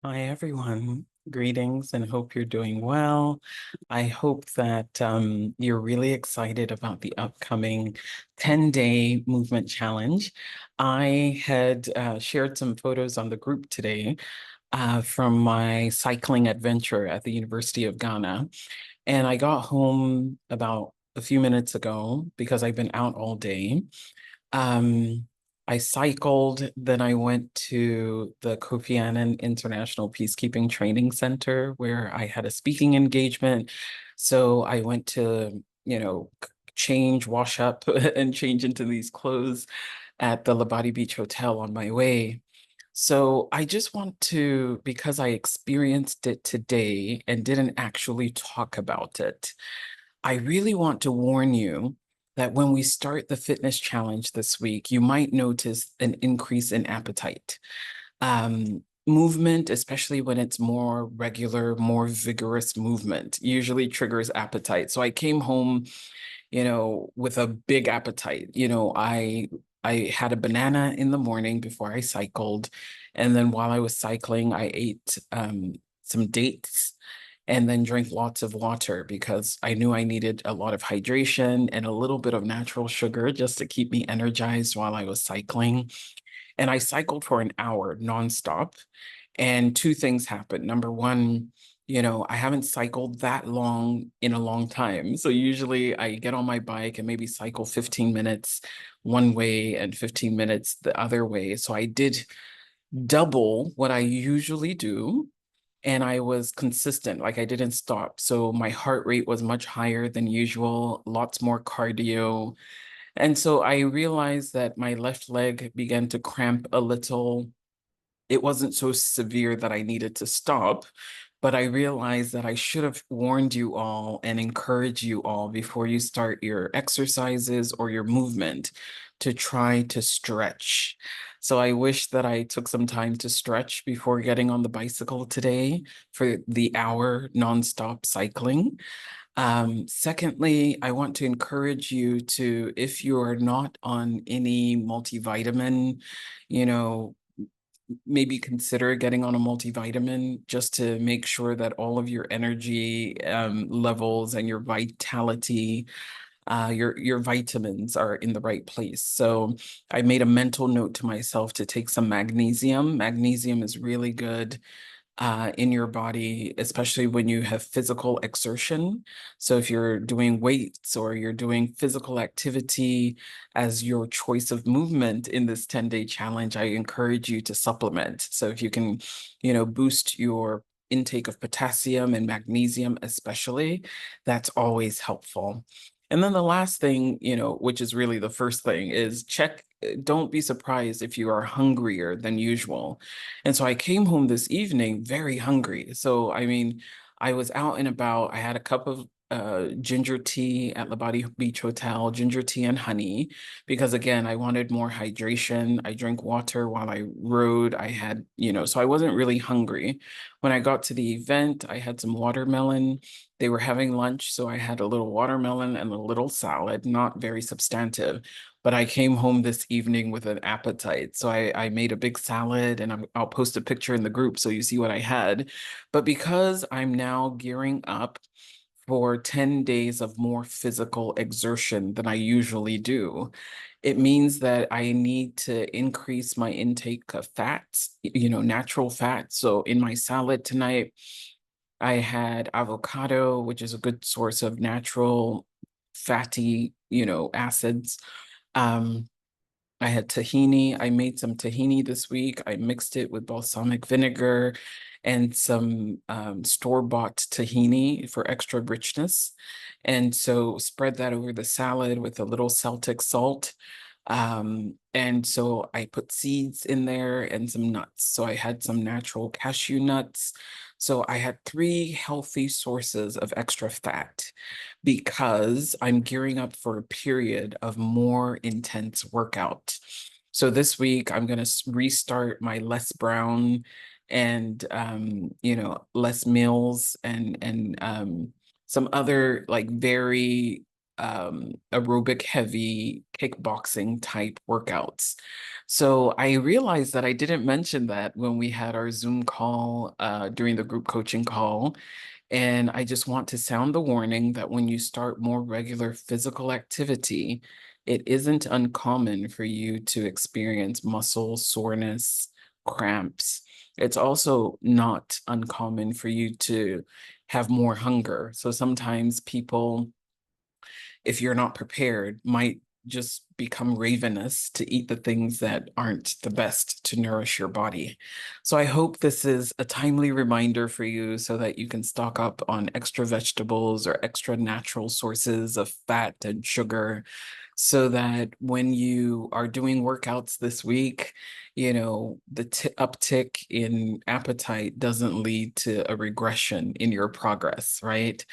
Hi, everyone. Greetings and hope you're doing well. I hope that you're really excited about the upcoming 10-day movement challenge. I had shared some photos on the group today from my cycling adventure at the University of Ghana. And I got home about a few minutes ago because I've been out all day. Um, I cycled, then I went to the Kofi Annan International Peacekeeping Training Center where I had a speaking engagement. So I went to, change, wash up, and change into these clothes at the Labadi Beach Hotel on my way. So I just want to, because I experienced it today and didn't actually talk about it, I really want to warn you that when we start the fitness challenge this week, you might notice an increase in appetite. Movement, especially when it's more regular, more vigorous movement, usually triggers appetite. So I came home, with a big appetite. I had a banana in the morning before I cycled, and then while I was cycling, I ate some dates and then drank lots of water because I knew I needed a lot of hydration and a little bit of natural sugar just to keep me energized while I was cycling. And I cycled for an hour nonstop. And two things happened. Number one, I haven't cycled that long in a long time. So usually I get on my bike and maybe cycle 15 minutes one way and 15 minutes the other way. So I did double what I usually do. And I was consistent, like I didn't stop. So my heart rate was much higher than usual, lots more cardio. And so I realized that my left leg began to cramp a little. It wasn't so severe that I needed to stop, but I realized that I should have warned you all and encouraged you all before you start your exercises or your movement to try to stretch. So I wish that I took some time to stretch before getting on the bicycle today for the hour nonstop cycling. Secondly, I want to encourage you to, if you are not on any multivitamin, you know, maybe consider getting on a multivitamin just to make sure that all of your energy levels and your vitality, your vitamins are in the right place. So I made a mental note to myself to take some magnesium. Magnesium is really good in your body, especially when you have physical exertion. So if you're doing weights or you're doing physical activity as your choice of movement in this 10-day challenge, I encourage you to supplement. So if you can, boost your intake of potassium and magnesium, especially, that's always helpful. And then the last thing, which is really the first thing, is check. Don't be surprised if you are hungrier than usual. And so I came home this evening very hungry. So, I mean, I was out and about. I had a cup of ginger tea at Labadi Beach Hotel, ginger tea and honey, because again, I wanted more hydration. I drank water while I rode. I had, so I wasn't really hungry. When I got to the event, I had some watermelon. They were having lunch, so I had a little watermelon and a little salad, not very substantive. But I came home this evening with an appetite. So I made a big salad and I'll post a picture in the group so you see what I had. But because I'm now gearing up for 10 days of more physical exertion than I usually do, it means that I need to increase my intake of fats, natural fats. So in my salad tonight, I had avocado, which is a good source of natural fatty, acids. Um, I had tahini. I made some tahini this week. I mixed it with balsamic vinegar and some store-bought tahini for extra richness. And so spread that over the salad with a little Celtic salt. And so I put seeds in there and some nuts. So I had some natural cashew nuts. So I had three healthy sources of extra fat because I'm gearing up for a period of more intense workout. So this week I'm going to restart my less brown and less meals and some other like very aerobic heavy kickboxing type workouts. So I realized that I didn't mention that when we had our Zoom call during the group coaching call. And I just want to sound the warning that when you start more regular physical activity, it isn't uncommon for you to experience muscle soreness, cramps. It's also not uncommon for you to have more hunger. So sometimes people, if you're not prepared, might just become ravenous to eat the things that aren't the best to nourish your body. So I hope this is a timely reminder for you so that you can stock up on extra vegetables or extra natural sources of fat and sugar so that when you are doing workouts this week, you know, the uptick in appetite doesn't lead to a regression in your progress, right?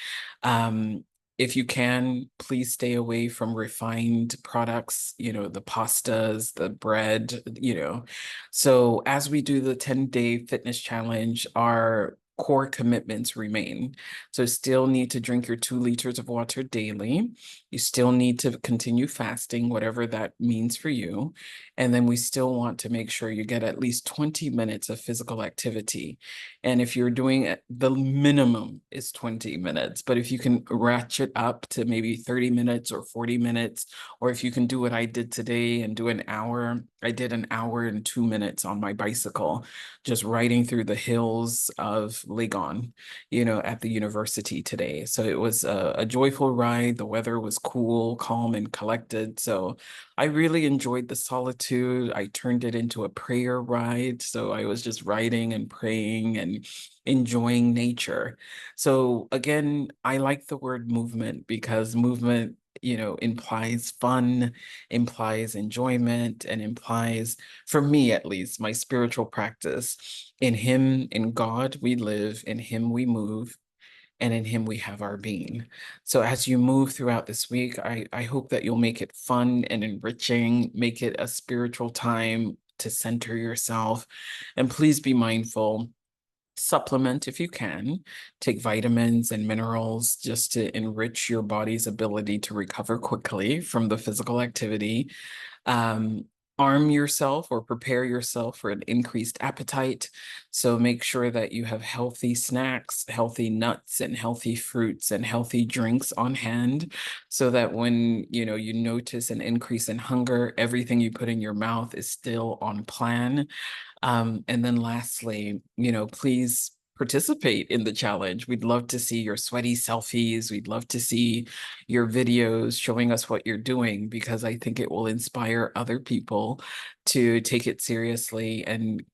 Um, if you can, please stay away from refined products, you know, the pastas, the bread, you know. So as we do the 10-day fitness challenge, our core commitments remain. So still need to drink your 2 liters of water daily. You still need to continue fasting, whatever that means for you. And then we still want to make sure you get at least 20 minutes of physical activity. And if you're doing it, the minimum is 20 minutes, but if you can ratchet up to maybe 30 minutes or 40 minutes, or if you can do what I did today and do an hour, I did an hour and 2 minutes on my bicycle, just riding through the hills of Legon, you know, at the university today. So it was a joyful ride. The weather was cool, calm, and collected. So I really enjoyed the solitude. I turned it into a prayer ride. So I was just riding and praying and enjoying nature. So again, I like the word movement because movement, you know, implies fun, implies enjoyment, and implies, for me at least, my spiritual practice. In Him, in God, we live, in Him we move, and in Him we have our being. So as you move throughout this week, I hope that you'll make it fun and enriching, make it a spiritual time to center yourself. And please be mindful, supplement if you can, take vitamins and minerals just to enrich your body's ability to recover quickly from the physical activity. um, Arm yourself or prepare yourself for an increased appetite. So make sure that you have healthy snacks, healthy nuts, and healthy fruits and healthy drinks on hand so that when you notice an increase in hunger, everything you put in your mouth is still on plan. And then lastly, please participate in the challenge. We'd love to see your sweaty selfies. We'd love to see your videos showing us what you're doing because I think it will inspire other people to take it seriously and,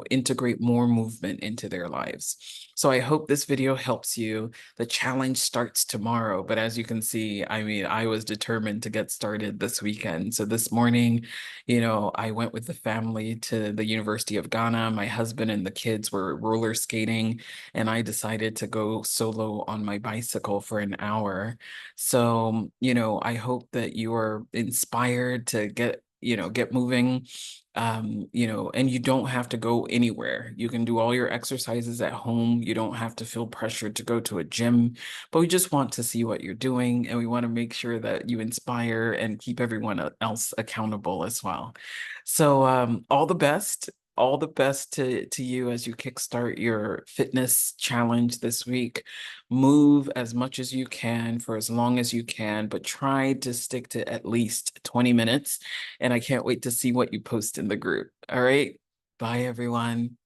integrate more movement into their lives. So I hope this video helps you. The challenge starts tomorrow, but as you can see, I mean, I was determined to get started this weekend. So this morning, I went with the family to the University of Ghana. My husband and the kids were roller skating, and I decided to go solo on my bicycle for an hour. So, I hope that you are inspired to get moving. And you don't have to go anywhere. You can do all your exercises at home. You don't have to feel pressured to go to a gym, but we just want to see what you're doing, and we want to make sure that you inspire and keep everyone else accountable as well. So all the best to you as you kickstart your fitness challenge this week. Move as much as you can for as long as you can, but try to stick to at least 20 minutes. And I can't wait to see what you post in the group. All right. Bye, everyone.